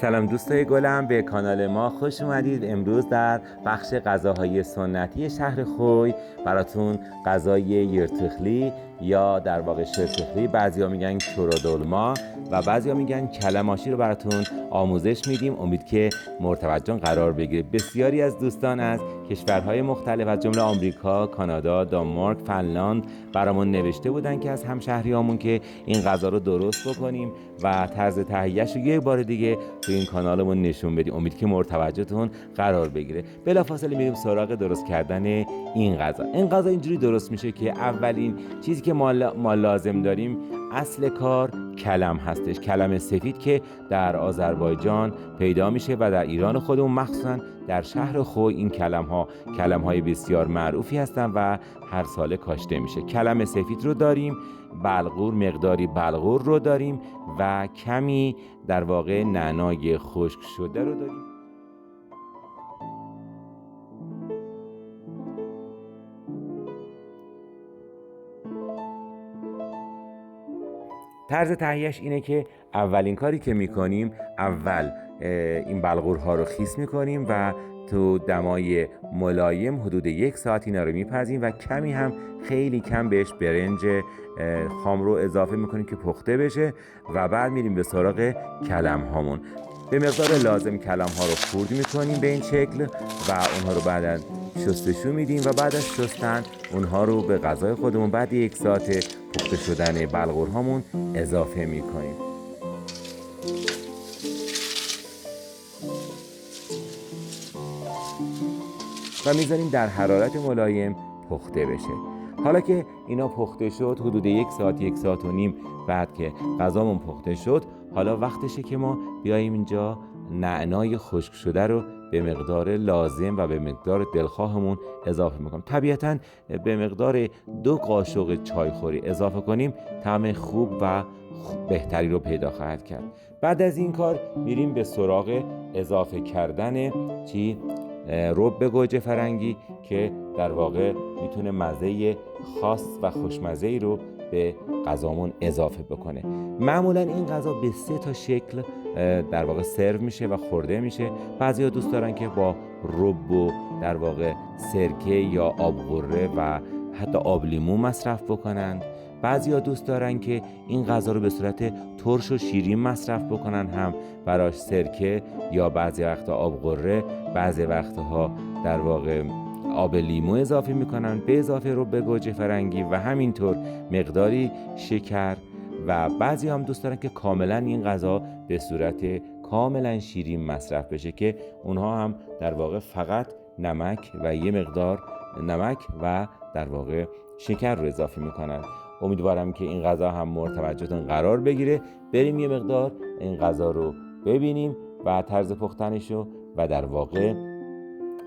سلام دوستای گلم، به کانال ما خوش اومدید. امروز در بخش غذاهای سنتی شهر خوی براتون غذای یرتخلی یا در واقع شرتخلی، بعضیا میگن چورودولما و بعضیا میگن کلماشی رو براتون آموزش میدیم. امید که مرتوجان قرار بگیره. بسیاری از دوستان از کشورهای مختلف از جمله آمریکا، کانادا، دانمارک، فنلاند برامون نوشته بودن که از همشهریامون که این غذا رو درست بکنیم و طرز تهیه‌اش رو یک بار دیگه تو این کانالمون نشون بدیم. امید که مرتوجتون قرار بگیره. بلافاصله میریم سراغ درست کردن این غذا. این غذا اینجوری درست میشه که اولین چیزی که ما لازم داریم اصل کار کلم هستش. کلم سفید که در آذربایجان پیدا میشه و در ایران خودمون مخصوصا در شهر خوی این کلم های بسیار معروفی هستن و هر ساله کاشته میشه. کلم سفید رو داریم، مقداری بلغور رو داریم و کمی در واقع نعنای خشک شده رو داریم. طرز تهیهش اینه که اولین کاری که میکنیم اول این بلغورها رو خیس میکنیم و تو دمای ملایم حدود 1 ساعت اینا رو میپزیم و کمی هم خیلی کم بهش برنج خام رو اضافه میکنیم که پخته بشه و بعد میریم به سراغ کلم هامون. به مقدار لازم کلم ها رو خورد میکنیم به این شکل و اونها رو بعداً شستشو میدیم و بعد از شستن اونها رو به غذای خودمون بعد 1 ساعت پخته شدن بلغور هامون اضافه میکنیم. و میذاریم در حرارت ملایم پخته بشه. حالا که اینا پخته شد حدود 1 ساعت 1 ساعت و نیم بعد که غذامون پخته شد، حالا وقتشه که ما بیاییم اینجا نعنای خشک شده رو به مقدار لازم و به مقدار دلخواهمون اضافه میکنیم. طبیعتاً به مقدار 2 قاشق چایخوری اضافه کنیم طعم خوب و بهتری رو پیدا خواهد کرد. بعد از این کار میریم به سراغ اضافه کردن رب گوجه فرنگی که در واقع میتونه مزه خاص و خوشمزه‌ای رو به غذامون اضافه بکنه. معمولا این غذا به 3 تا شکل در واقع سرو میشه و خورده میشه. بعضیا دوست دارن که با رب و در واقع سرکه یا آب قره و حتی آب لیمو مصرف بکنن. بعضیا دوست دارن که این غذا رو به صورت ترش و شیرین مصرف بکنن، هم براش سرکه یا بعضی وقتا آب قره، بعضی وقتها در واقع آب لیمو اضافه میکنن به اضافه رب گوجه فرنگی و همینطور مقداری شکر. و بعضی هم دوست دارن که کاملا این غذا به صورت کاملا شیرین مصرف بشه که اونها هم در واقع فقط نمک و یه مقدار نمک و در واقع شکر رو اضافه میکنن. امیدوارم که این غذا هم مرتوجتون قرار بگیره. بریم یه مقدار این غذا رو ببینیم و طرز پختنشو و در واقع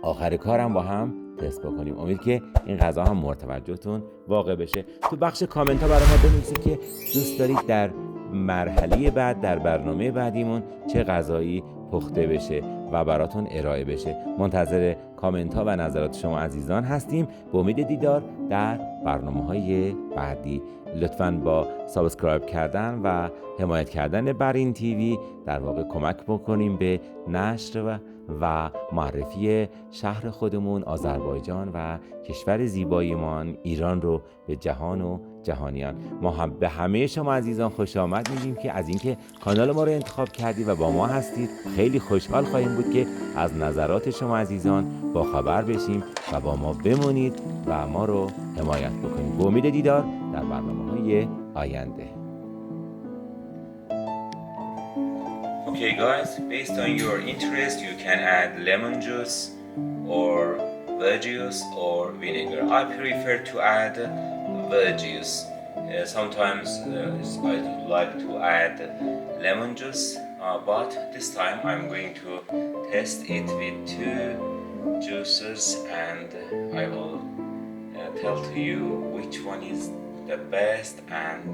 آخر کارم با هم تست بکنیم. امید که این غذا هم مرتوجتون واقع بشه. تو بخش کامنت ها برای ما بنویسید که دوست دارید در مرحله بعد در برنامه بعدیمون چه غذایی پخته بشه و براتون ارائه بشه. منتظر کامنت ها و نظرات شما عزیزان هستیم. به امید دیدار در برنامه‌های بعدی. لطفاً با سابسکرایب کردن و حمایت کردن برین تیوی در واقع کمک بکنیم به نشر و معرفی شهر خودمون آذربایجان و کشور زیبایمان ایران رو به جهان و جهانیان. ما هم به همه شما عزیزان خوش آمد میگیم که از اینکه کانال ما رو انتخاب کردید و با ما هستید. خیلی خوشحال خواهیم بود که از نظرات شما عزیزان با خبر بشیم و با ما بمونید و ما رو حمایت بکنید. با امید دیدار در برنامه‌های آینده. Okay guys, based on your interest you can add lemon juice or veg juice or vinegar. I prefer to add veg juice. Sometimes I like to add lemon juice, but this time I'm going to test it with 2 juices and I will tell to you which one is the best and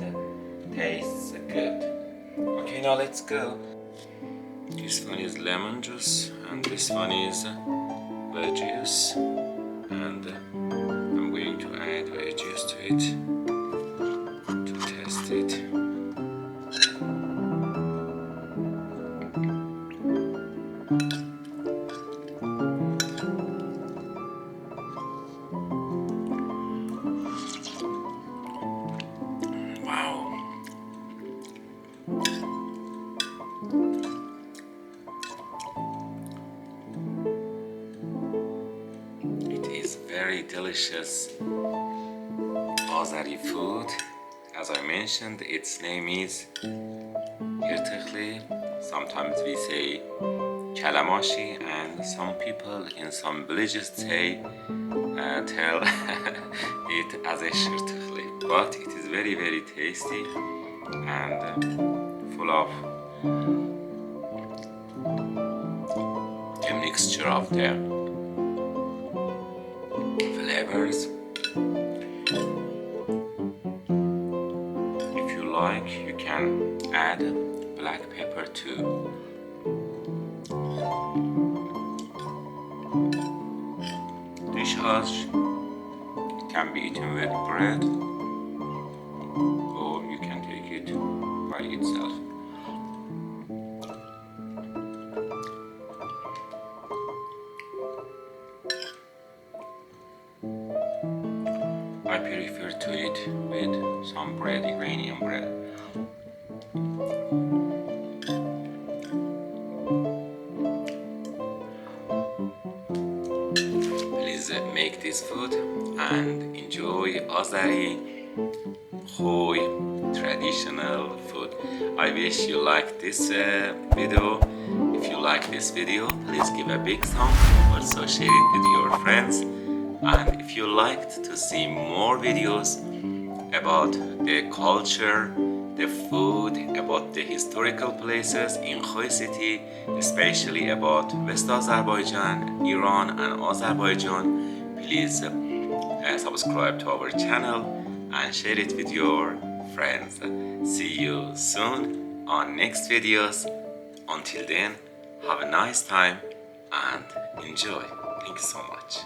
tastes good. Okay, now let's go. This one is lemon juice and this one is veg juice, and I'm going to add veg juice to it to test it. delicious Azeri food. As I mentioned, its name is irtikhli. Sometimes we say kalamashi, and some people in some villages tell it as a shirtikhli. But it is very, very tasty and full of a mixture of the flavors. If you like, you can add black pepper too. Dish hash can be eaten with bread, or you can take it by itself. I prefer to eat with some bread, Iranian bread. Please make this food and enjoy Azeri Khoy traditional food. I wish you liked this video. If you like this video, please give a big thumb, also share it with your friends. And if you liked to see more videos about the culture, the food, about the historical places in Khoy City, especially about West Azerbaijan, Iran and Azerbaijan, please subscribe to our channel and share it with your friends. See you soon on next videos. Until then, have a nice time and enjoy. Thank you so much.